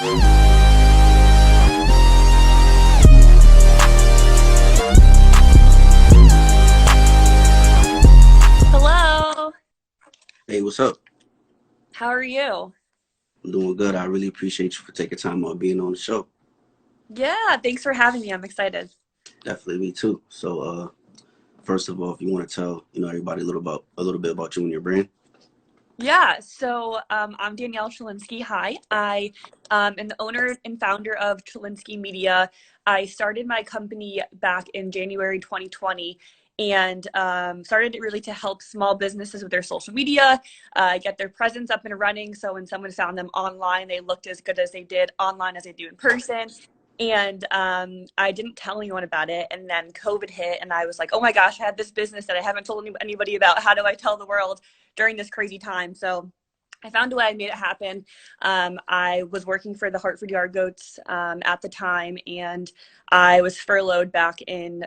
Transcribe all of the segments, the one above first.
Hello, Hey, what's up? how are you? I'm doing good. I really appreciate you for taking time out being on the show. Yeah, thanks for having me. I'm excited. Definitely me too. First of all, if you want to tell everybody a little bit about you and your brand. I'm Danielle Chylinski. Hi, I am the owner and founder of Chylinski Media. I started my company back in January 2020 and started it really to help small businesses with their social media, get their presence up and running. So when someone found them online, they looked as good as they did online as they do in person. And I didn't tell anyone about it. And then COVID hit, and I was like, oh my gosh, I had this business that I haven't told anybody about. How do I tell the world during this crazy time? So I found a way. I made it happen. I was working for the Hartford Yard Goats at the time, and I was furloughed back in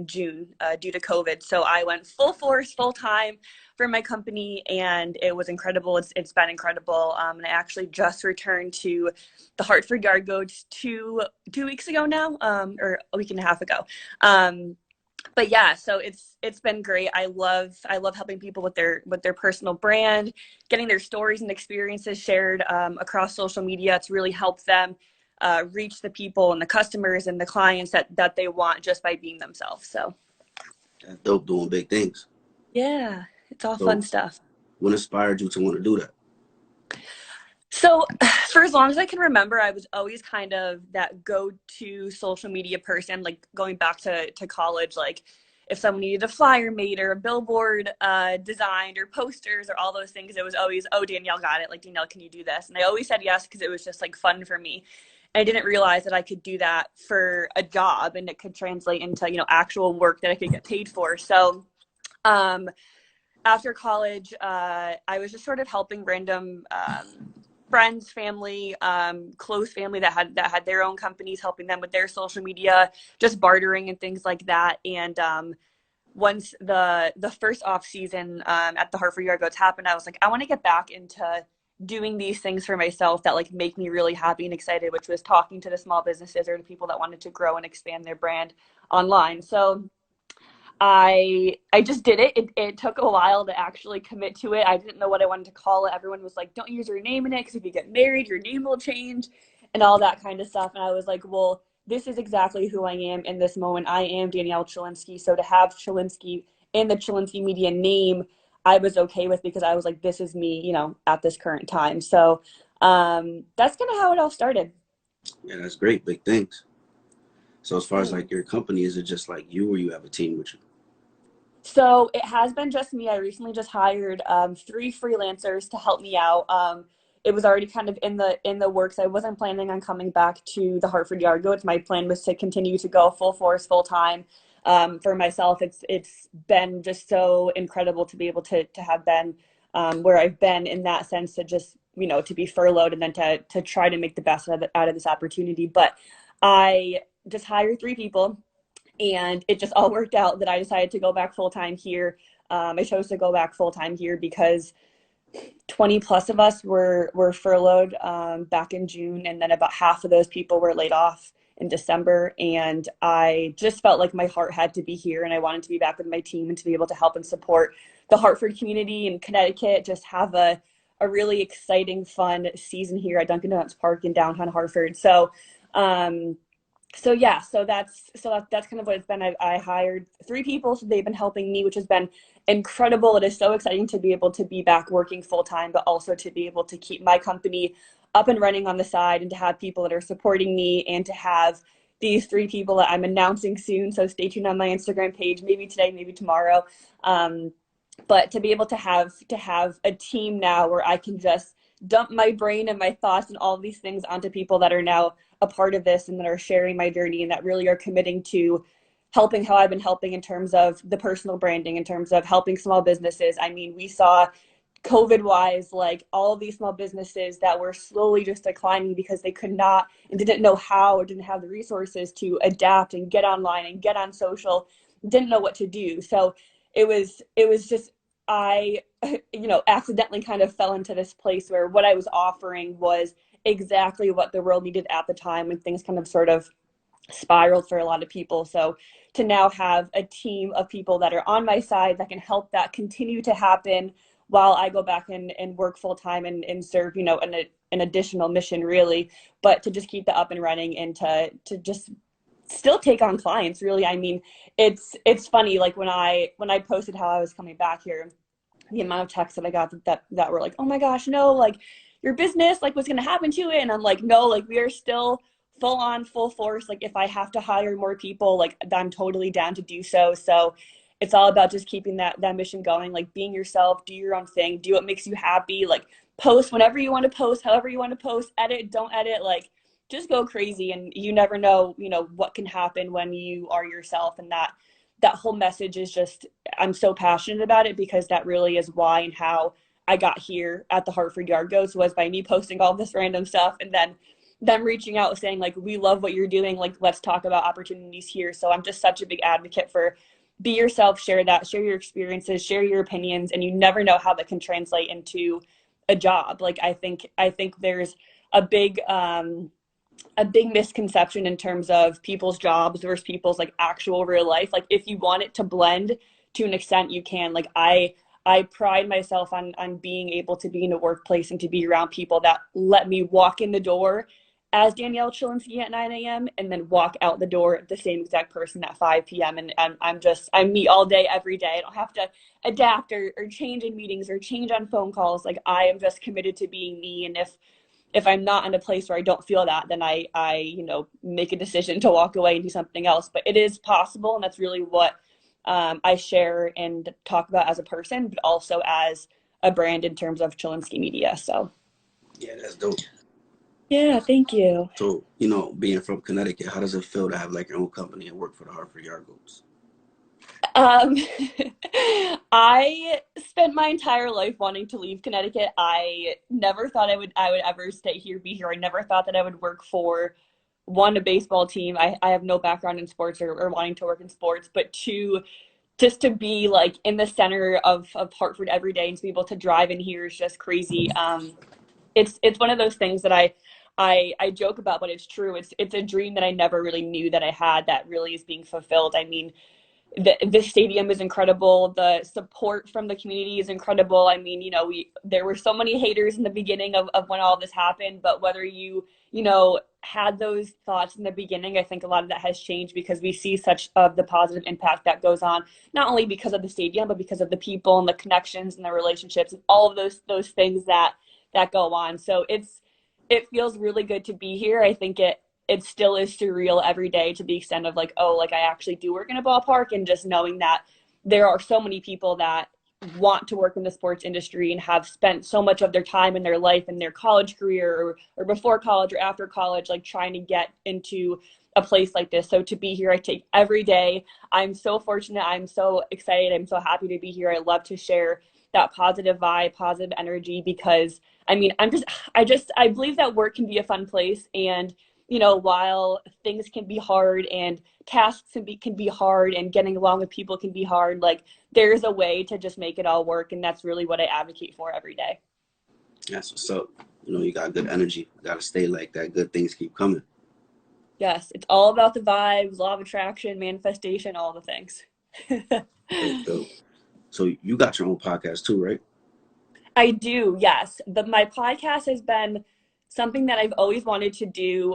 June due to COVID. So I went full force, full time for my company, and it was incredible. It's been incredible. And I actually just returned to the Hartford Yard Goats two weeks ago now, or a week and a half ago. But yeah, so it's been great. I love helping people with their personal brand, getting their stories and experiences shared across social media to really help them reach the people and the customers and the clients that they want just by being themselves. So That's dope, doing big things. yeah, it's all fun So, stuff. what inspired you to want to do that? So for as long as I can remember, I was always kind of that go-to social media person, like going back to college, like if someone needed a flyer made or a billboard designed or posters or all those things, it was always, oh, Danielle got it. Like, Danielle, can you do this? And I always said yes because it was just like fun for me. And I didn't realize that I could do that for a job and it could translate into, actual work that I could get paid for. So um, after college, I was just sort of helping random friends, family, close family that had their own companies, helping them with their social media, just bartering and things like that. And once the first off season at the Hartford Yard Goats happened, I was like, I want to get back into doing these things for myself that like make me really happy and excited, which was talking to the small businesses or the people that wanted to grow and expand their brand online. So I just did it. It took a while to actually commit to it. I didn't know what I wanted to call it. Everyone was like, "Don't use your name in it because if you get married, your name will change," and all that kind of stuff. And I was like, "Well, this is exactly who I am in this moment. I am Danielle Chylinski. So to have Chylinski in the Chylinski Media name, I was okay with because I was like, this is me, at this current time. So that's kind of how it all started. Yeah, that's great, big things. So, as far as Yeah. like your company, is it just like you, or you have a team with you? So it has been just me. I recently just hired three freelancers to help me out. It was already kind of in the works. I wasn't planning on coming back to the Hartford Yard Goats. My plan was to continue to go full force, full time. For myself, it's been just so incredible to be able to have been where I've been in that sense to just to be furloughed and then to try to make the best out of this opportunity. But I just hired three people and it just all worked out that I decided to go back full time here. I chose to go back full time here because 20 plus of us were furloughed back in June, and then about half of those people were laid off in December. And I just felt like my heart had to be here, and I wanted to be back with my team and to be able to help and support the Hartford community in Connecticut. Just have a really exciting, fun season here at Dunkin' Donuts Park in downtown Hartford. Um, so yeah, so that's kind of what it's been. I hired three people, so they've been helping me, which has been incredible. It is so exciting to be able to be back working full time, but also to be able to keep my company up and running on the side, and to have people that are supporting me, and to have these three people that I'm announcing soon. So stay tuned on my Instagram page, maybe today, maybe tomorrow. Um, but to be able to have a team now where I can just dump my brain and my thoughts and all of these things onto people that are now a part of this and that are sharing my journey and that really are committing to helping how I've been helping in terms of the personal branding, in terms of helping small businesses. I mean, we saw COVID wise, like all of these small businesses that were slowly just declining because they could not and didn't know how or didn't have the resources to adapt and get online and get on social, didn't know what to do. So it was just I accidentally kind of fell into this place where what I was offering was exactly what the world needed at the time when things kind of sort of spiraled for a lot of people. So to now have a team of people that are on my side that can help that continue to happen while I go back and work full time and serve, you know, an additional mission really, but to just keep that up and running and to just still take on clients really. I mean, it's funny, like when I posted how I was coming back here, the amount of texts that I got that were like, oh my gosh, no, like your business, like what's gonna happen to it? And I'm like, no, like we are still full on, full force. Like if I have to hire more people, like I'm totally down to do so. So it's all about just keeping that mission going, like being yourself, do your own thing, do what makes you happy, like post whenever you want to post, however you want to post, edit, don't edit, like just go crazy. And you never know, you know, what can happen when you are yourself. And that whole message is just, I'm so passionate about it because that really is why and how I got here at the Hartford Yard Goats, was by me posting all this random stuff and then them reaching out saying like, we love what you're doing, like let's talk about opportunities here. So I'm just such a big advocate for be yourself, share that, share your experiences, share your opinions, and you never know how that can translate into a job. Like I think there's a big a big misconception in terms of people's jobs versus people's like actual real life. Like if you want it to blend to an extent, you can. Like I pride myself on being able to be in a workplace and to be around people that let me walk in the door as Danielle Chylinski at 9 a.m. and then walk out the door the same exact person at 5 p.m. And I'm me all day, every day. I don't have to adapt or change in meetings or change on phone calls. Like I am just committed to being me. And if I'm not in a place where I don't feel that, then I you know, make a decision to walk away and do something else. But it is possible, and that's really what I share and talk about as a person, but also as a brand in terms of Chylinski Media. So Yeah, that's dope. yeah, thank you. So, being from Connecticut, how does it feel to have like your own company and work for the Hartford Yard Goats? Um, I spent my entire life wanting to leave Connecticut. I never thought I would ever stay here, be here. I never thought that I would work for one, a baseball team. I have no background in sports or wanting to work in sports, but two, just to be like in the center of Hartford every day and to be able to drive in here is just crazy. It's one of those things that I joke about, but it's true. It's a dream that I never really knew that I had that really is being fulfilled. I mean, the stadium is incredible. The support from the community is incredible. I mean, you know, there were so many haters in the beginning of when all this happened, but whether you know, had those thoughts in the beginning, I think a lot of that has changed because we see such of the positive impact that goes on, not only because of the stadium, but because of the people and the connections and the relationships and all of those things that go on. So it feels really good to be here. I think it still is surreal every day to the extent of like, oh, like I actually do work in a ballpark, and just knowing that there are so many people that want to work in the sports industry and have spent so much of their time in their life and their college career or before college or after college, like trying to get into a place like this. So to be here, I take every day. I'm so fortunate. I'm so excited. I'm so happy to be here. I love to share that positive vibe, positive energy, because I mean, I believe that work can be a fun place. And you know, while things can be hard and tasks can be hard and getting along with people can be hard, like there's a way to just make it all work. And that's really what I advocate for every day. That's what's up. You got good energy. Got to stay like that. Good things keep coming. Yes, it's all about the vibes, law of attraction, manifestation, all the things. Dope, dope. So you got your own podcast too, right? I do, yes. My podcast has been something that I've always wanted to do.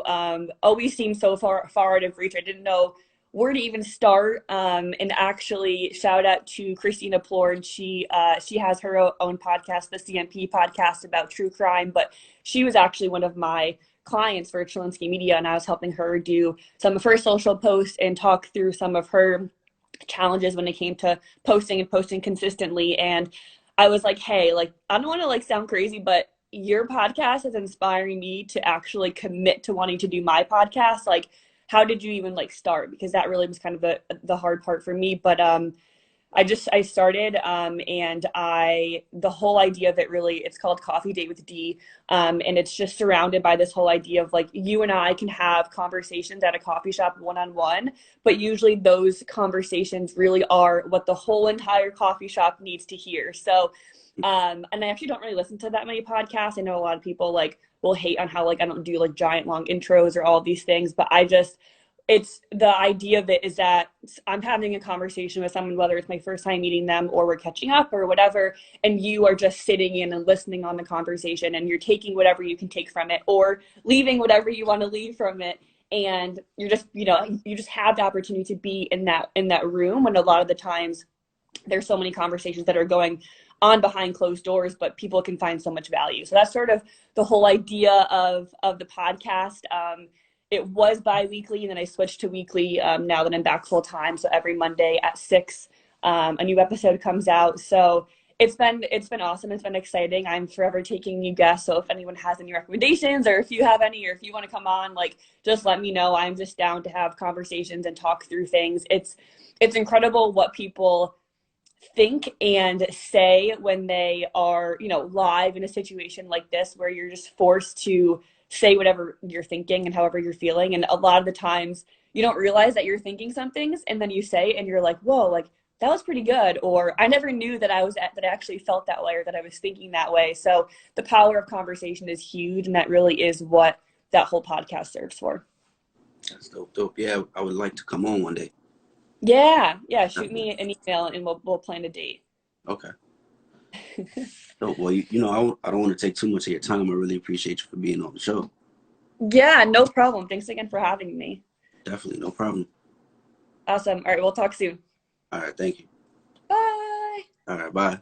Always seemed so far out of reach. I didn't know where to even start. And actually, shout out to Christina Plord. She has her own podcast, the CMP podcast, about true crime. But she was actually one of my clients for Chylinski Media, and I was helping her do some of her social posts and talk through some of her challenges when it came to posting and posting consistently. And I was like, hey, like, I don't want to like sound crazy, but your podcast is inspiring me to actually commit to wanting to do my podcast. Like, how did you even like start? Because that really was kind of the hard part for me. But I started, and the whole idea of it really, it's called Coffee Date with D. And it's just surrounded by this whole idea of like, you and I can have conversations at a coffee shop one-on-one, but usually those conversations really are what the whole entire coffee shop needs to hear. So And I actually don't really listen to that many podcasts. I know a lot of people like will hate on how like I don't do like giant long intros or all of these things, but it's the idea of it is that I'm having a conversation with someone, whether it's my first time meeting them or we're catching up or whatever, and you are just sitting in and listening on the conversation and you're taking whatever you can take from it or leaving whatever you want to leave from it. And you're just, you just have the opportunity to be in that room when a lot of the times there's so many conversations that are going on behind closed doors, but people can find so much value. So that's sort of the whole idea of the podcast. It was bi-weekly, and then I switched to weekly now that I'm back full time. So every Monday at 6, a new episode comes out. So it's been awesome. It's been exciting. I'm forever taking new guests. So if anyone has any recommendations, or if you have any, or if you want to come on, like just let me know. I'm just down to have conversations and talk through things. It's incredible what people think and say when they are, live in a situation like this where you're just forced to say whatever you're thinking and however you're feeling. And a lot of the times you don't realize that you're thinking some things and then you say and you're like, whoa, like that was pretty good. Or I never knew that that I actually felt that way or that I was thinking that way. So the power of conversation is huge. And that really is what that whole podcast serves for. That's dope. Yeah, I would like to come on one day. Yeah. Yeah. Shoot Definitely. me an email and we'll plan a date. Okay. So, well, I don't want to take too much of your time. I really appreciate you for being on the show. Yeah, no problem. Thanks again for having me. Definitely, no problem. Awesome. All right, we'll talk soon. All right, thank you. Bye. All right, bye.